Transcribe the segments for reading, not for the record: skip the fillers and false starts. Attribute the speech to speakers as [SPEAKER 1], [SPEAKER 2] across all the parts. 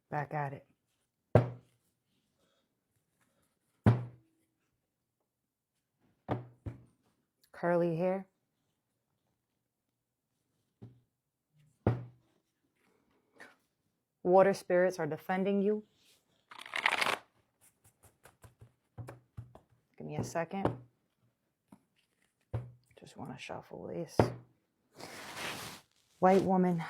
[SPEAKER 1] Back at it. Curly hair. Water spirits are defending you. Give me a second. Just want to shuffle this. White woman.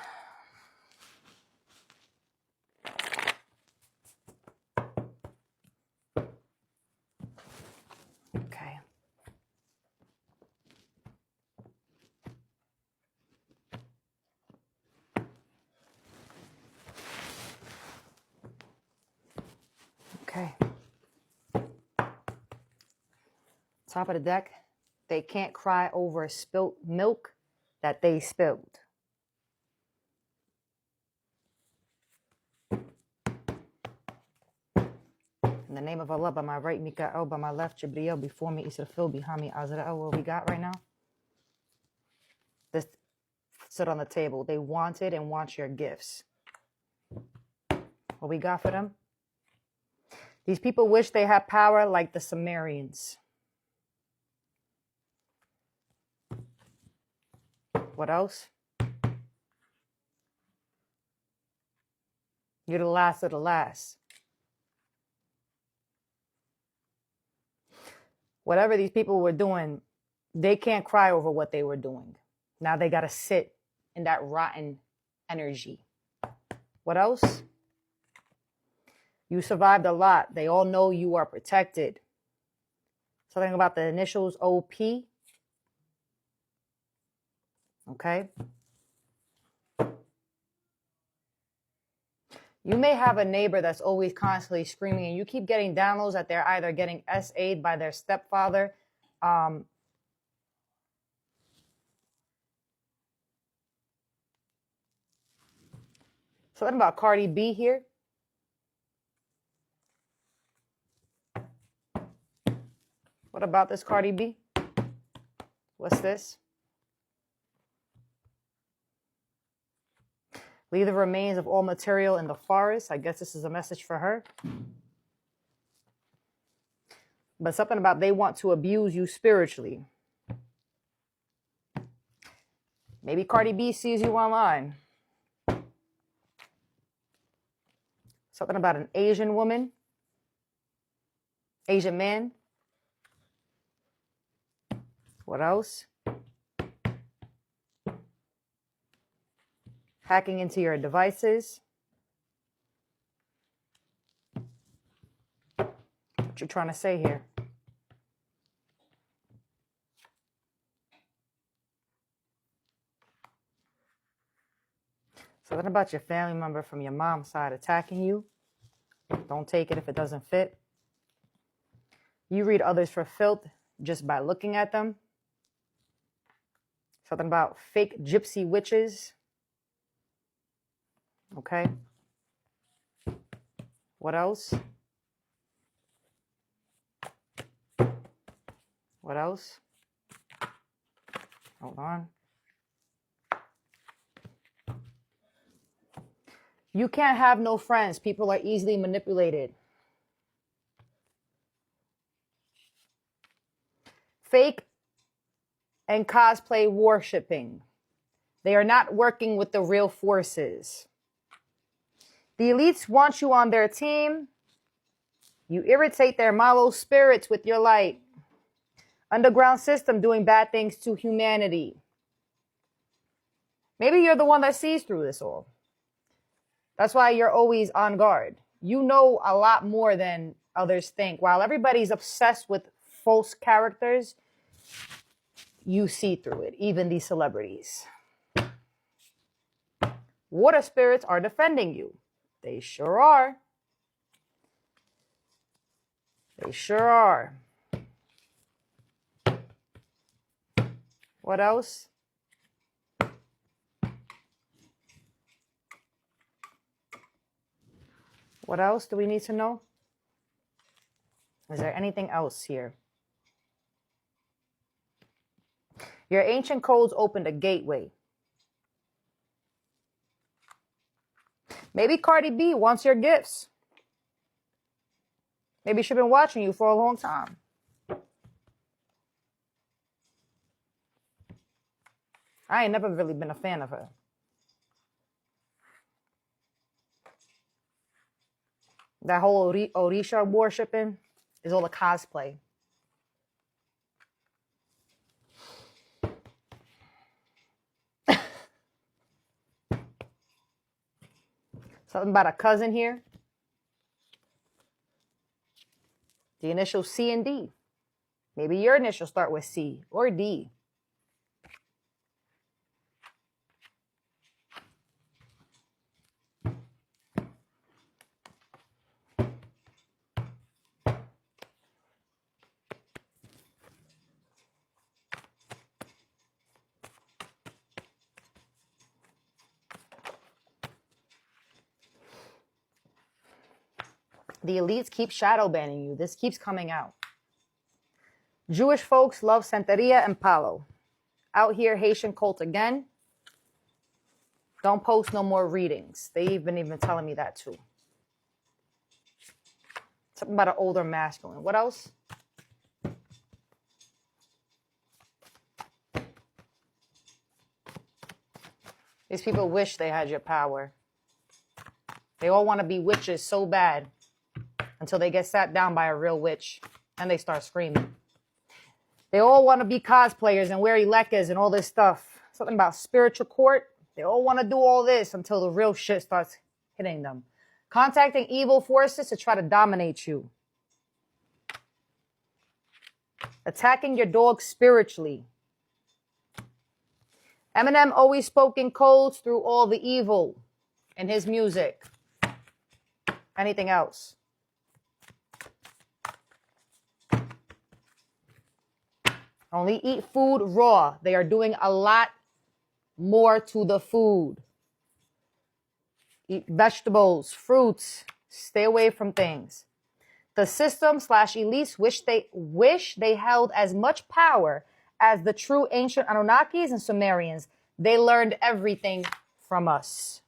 [SPEAKER 1] Okay. Okay. Top of the deck. They can't cry over spilt milk that they spilled. In the name of Allah, by my right, Mikael, by my left, Jibriel, before me, Israfil, behind me, Azrael. What we got right now? This sit on the table. They wanted and want your gifts. What we got for them? These people wish they had power like the Sumerians. What else? You're the last of the last. Whatever these people were doing, they can't cry over what they were doing. Now they got to sit in that rotten energy. What else? You survived a lot. They all know you are protected. Something about the initials OP. Okay. You may have a neighbor that's always constantly screaming and you keep getting downloads that they're either getting SA'd by their stepfather. Something about Cardi B here. What about this Cardi B? What's this? Leave the remains of all material in the forest. I guess this is a message for her. But something about they want to abuse you spiritually. Maybe Cardi B sees you online. Something about an Asian woman. Asian man. What else? Hacking into your devices. What you trying to say here? Something about your family member from your mom's side attacking you. Don't take it if it doesn't fit. You read others for filth just by looking at them. Something about fake gypsy witches. Okay. What else? What else? Hold on. You can't have no friends. People are easily manipulated. Fake and cosplay worshipping. They are not working with the real forces. The elites want you on their team. You irritate their mallow spirits with your light. Underground system doing bad things to humanity. Maybe you're the one that sees through this all. That's why you're always on guard. You know a lot more than others think. While everybody's obsessed with false characters, you see through it, even these celebrities. Water spirits are defending you. They sure are. They sure are. What else? What else do we need to know? Is there anything else here? Your ancient codes opened a gateway. Maybe Cardi B wants your gifts. Maybe she's been watching you for a long time. I ain't never really been a fan of her. That whole Orisha worshiping is all a cosplay. Something about a cousin here. The initials C and D. Maybe your initials start with C or D. The elites keep shadow banning you. This keeps coming out. Jewish folks love Santeria and Palo. Out here, Haitian cult again. Don't post no more readings. They've been even telling me that too. Something about an older masculine. What else? These people wish they had your power. They all want to be witches so bad until they get sat down by a real witch and they start screaming. They all want to be cosplayers and wear elekas and all this stuff. Something about spiritual court. They all want to do all this until the real shit starts hitting them. Contacting evil forces to try to dominate you. Attacking your dog spiritually. Eminem always spoke in codes through all the evil in his music. Anything else? Only eat food raw. They are doing a lot more to the food. Eat vegetables, fruits. Stay away from things. The system / elites wish they held as much power as the true ancient Anunnakis and Sumerians. They learned everything from us.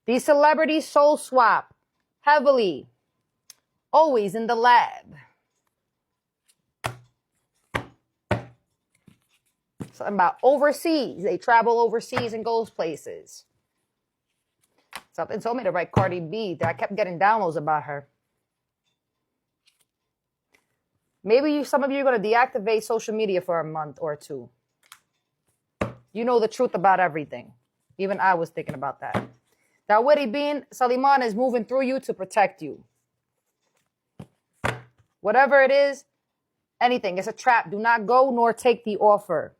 [SPEAKER 1] These celebrities soul swap heavily, always in the lab. Something about overseas. They travel overseas and goes places. Something told me to write Cardi B. I kept getting downloads about her. Maybe some of you are going to deactivate social media for a month or two. You know the truth about everything. Even I was thinking about that. That witty being, Saliman, is moving through you to protect you. Whatever it is, anything. It's a trap. Do not go nor take the offer.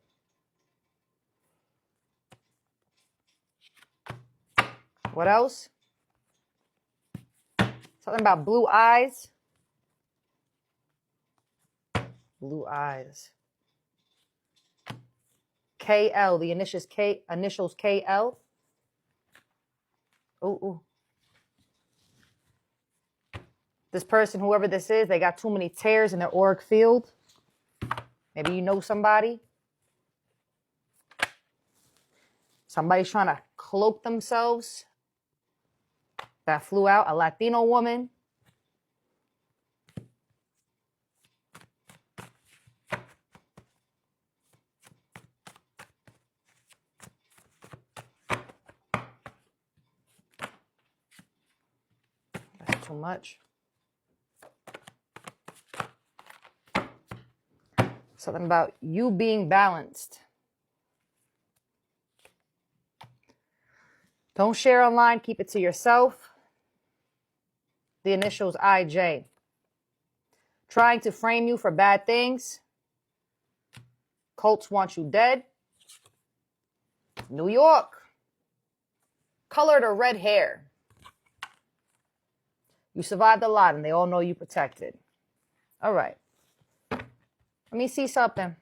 [SPEAKER 1] What else? Something about blue eyes. Blue eyes. KL, the initials KL. Ooh. This person, whoever this is, they got too many tears in their auric field. Maybe you know somebody. Somebody's trying to cloak themselves. That flew out, a Latino woman. That's too much. Something about you being balanced. Don't share online. Keep it to yourself. The initials IJ. Trying to frame you for bad things. Cults want you dead. New York. Colored or red hair. You survived a lot and they all know you protected. All right. Let me see something.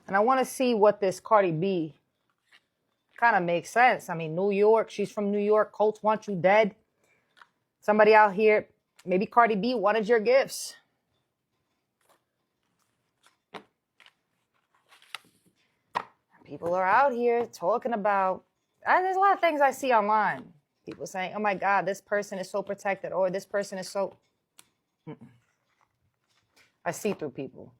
[SPEAKER 1] And I want to see what this Cardi B kind of makes sense. I mean, New York, she's from New York. Cults want you dead. Somebody out here, maybe Cardi B wanted your gifts. People are out here talking about, there's a lot of things I see online. People saying, oh my God, this person is so protected, or this person is so... I see through people.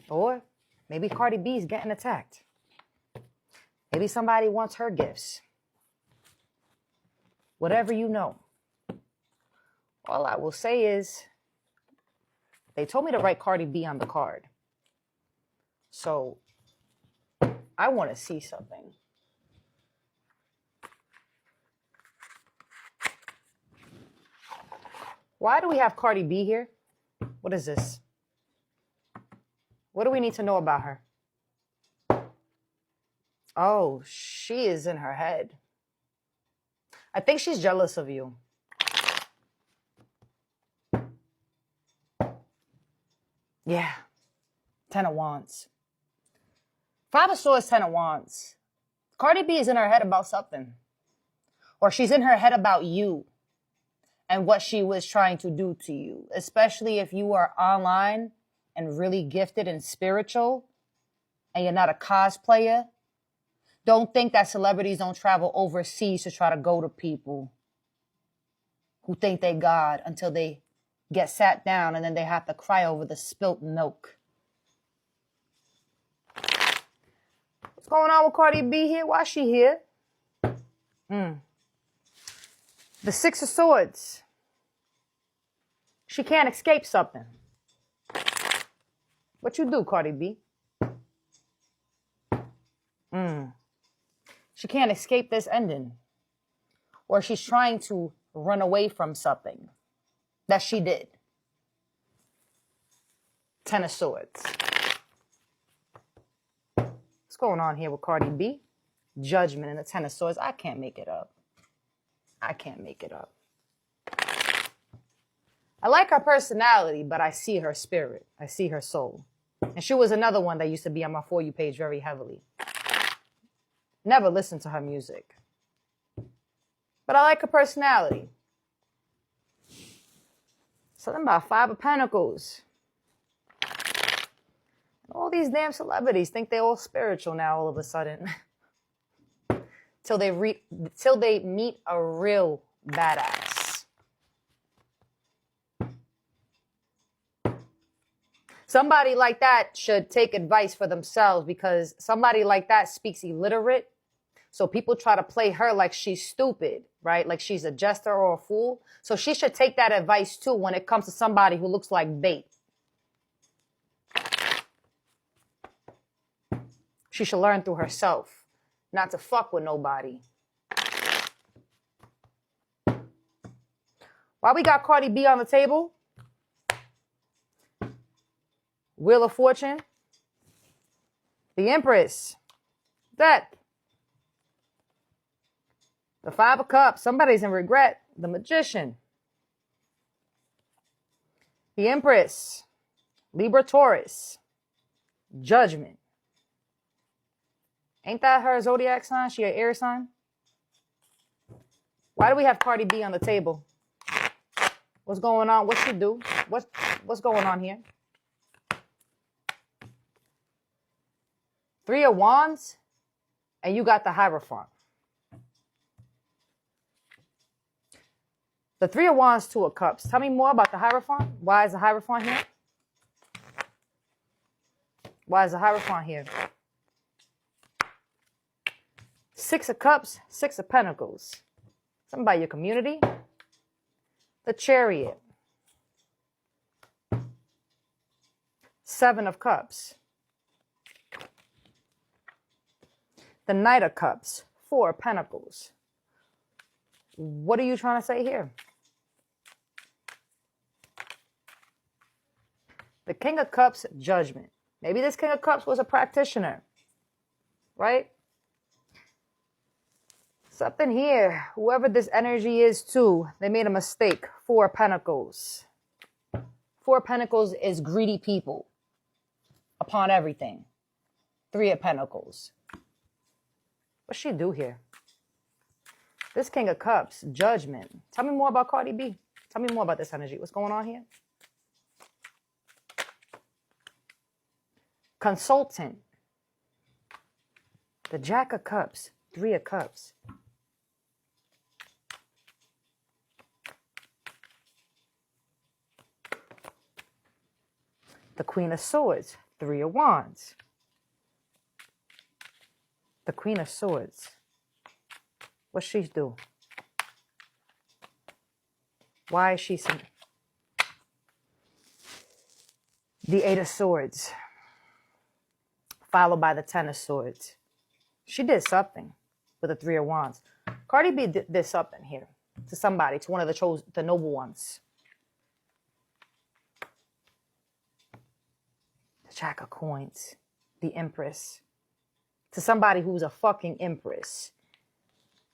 [SPEAKER 1] Or maybe Cardi B is getting attacked. Maybe somebody wants her gifts. Whatever you know. All I will say is, they told me to write Cardi B on the card. So I want to see something. Why do we have Cardi B here? What is this? What do we need to know about her? Oh, she is in her head. I think she's jealous of you. Yeah. 10 of Wands. 5 of Swords, 10 of Wands. Cardi B is in her head about something. Or she's in her head about you and what she was trying to do to you. Especially if you are online and really gifted and spiritual and you're not a cosplayer. Don't think that celebrities don't travel overseas to try to go to people who think they God until they get sat down and then they have to cry over the spilt milk. What's going on with Cardi B here? Why is she here? The 6 of Swords. She can't escape something. What you do, Cardi B? She can't escape this ending. Or she's trying to run away from something that she did. 10 of Swords. What's going on here with Cardi B? Judgment and the 10 of Swords. I can't make it up. I can't make it up. I like her personality, but I see her spirit. I see her soul. And she was another one that used to be on my For You page very heavily. Never listened to her music. But I like her personality. Something about 5 of Pentacles. All these damn celebrities think they're all spiritual now all of a sudden. Till they meet a real badass. Somebody like that should take advice for themselves, because somebody like that speaks illiterate. So people try to play her like she's stupid, right? Like she's a jester or a fool. So she should take that advice too when it comes to somebody who looks like bait. She should learn through herself not to fuck with nobody. Why we got Cardi B on the table? Wheel of Fortune. The Empress. Death. The 5 of Cups. Somebody's in regret. The Magician. The Empress. Libra, Taurus. Judgment. Ain't that her zodiac sign? She an air sign? Why do we have Cardi B on the table? What's going on? What she do? What's going on here? 3 of Wands, and you got the Hierophant. The 3 of Wands, 2 of Cups. Tell me more about the Hierophant. Why is the Hierophant here? Why is the Hierophant here? 6 of Cups, 6 of Pentacles. Something about your community. The Chariot. 7 of Cups. The Knight of Cups. 4 of Pentacles. What are you trying to say here? The King of Cups, Judgment. Maybe this King of Cups was a practitioner, right? Something here. Whoever this energy is too, they made a mistake. 4 of Pentacles. 4 of Pentacles is greedy people upon everything. 3 of Pentacles. What's she do here? This King of Cups, Judgment. Tell me more about Cardi B. Tell me more about this energy. What's going on here? Consultant. The Jack of Cups. Three of Cups. The Queen of Swords. Three of Wands. The Queen of Swords. What's she do? Why is she some... The Eight of Swords. Followed by the Ten of Swords. She did something with the Three of Wands. Cardi B did something here to somebody, to one of the noble ones. The Jack of Coins. The Empress. To somebody who's a fucking empress.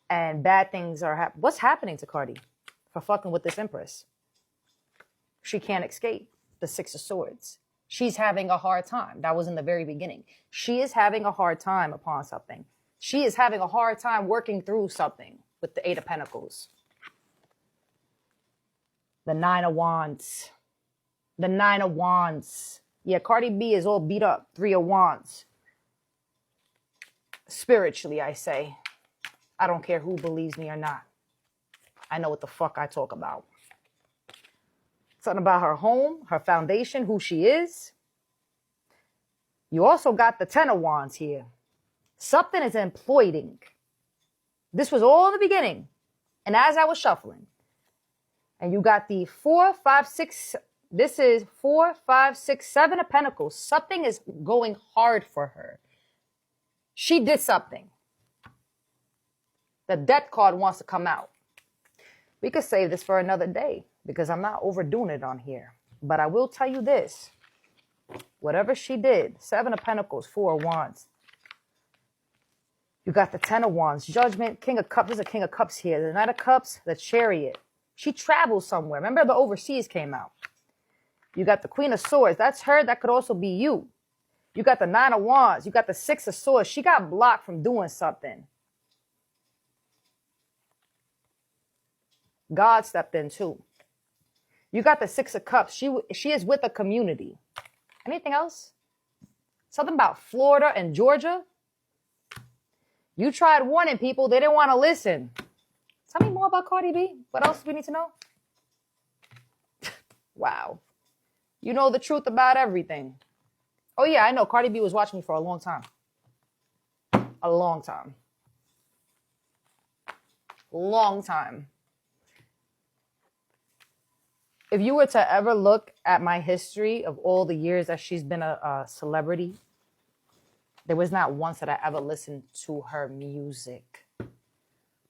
[SPEAKER 1] And bad things are happening. What's happening to Cardi for fucking with this empress? She can't escape the Six of Swords. She's having a hard time. That was in the very beginning. She is having a hard time upon something. She is having a hard time working through something with the Eight of Pentacles. The Nine of Wands. The Nine of Wands. Yeah, Cardi B is all beat up. Three of Wands. Spiritually, I say. I don't care who believes me or not. I know what the fuck I talk about. Something about her home, her foundation, who she is. You also got the Ten of Wands here. Something is imploding. This was all in the beginning. And as I was shuffling. And you got the 4, 5, 6. This is 4, 5, 6, 7 of Pentacles. Something is going hard for her. She did something. The Death card wants to come out. We could save this for another day because I'm not overdoing it on here. But I will tell you this. Whatever she did, 7 of Pentacles, 4 of Wands. You got the 10 of Wands, Judgment, King of Cups. There's a King of Cups here. The Knight of Cups, the Chariot. She travels somewhere. Remember the Overseas came out. You got the Queen of Swords. That's her. That could also be you. You got the 9 of Wands. You got the 6 of Swords. She got blocked from doing something. God stepped in too. You got the 6 of Cups. She is with a community. Anything else? Something about Florida and Georgia? You tried warning people. They didn't want to listen. Tell me more about Cardi B. What else do we need to know? Wow. You know the truth about everything. Oh, yeah, I know. Cardi B was watching me for a long time. A long time. Long time. If you were to ever look at my history of all the years that she's been a celebrity, there was not once that I ever listened to her music.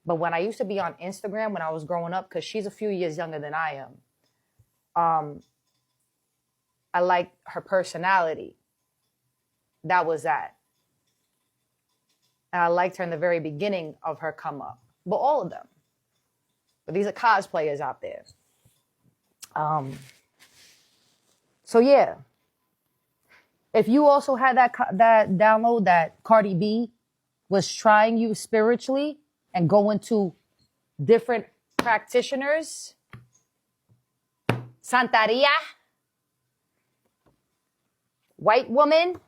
[SPEAKER 1] But when I used to be on Instagram when I was growing up, because she's a few years younger than I am, I liked her personality. That was that. And I liked her in the very beginning of her come up. But all of them. But these are cosplayers out there. So yeah. If you also had that download that Cardi B was trying you spiritually and going to different practitioners, Santeria, white woman,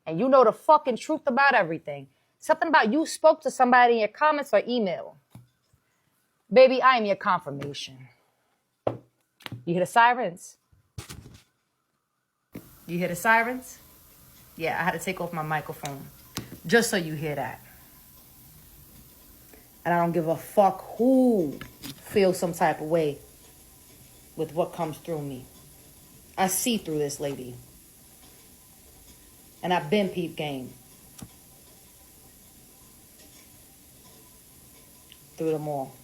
[SPEAKER 1] and you know the fucking truth about everything. Something about you spoke to somebody in your comments or email. Baby, I am your confirmation. You hear the sirens? You hear the sirens? Yeah, I had to take off my microphone just so you hear that. And I don't give a fuck who feels some type of way with what comes through me. I see through this lady. And I've been peep game. Through them all.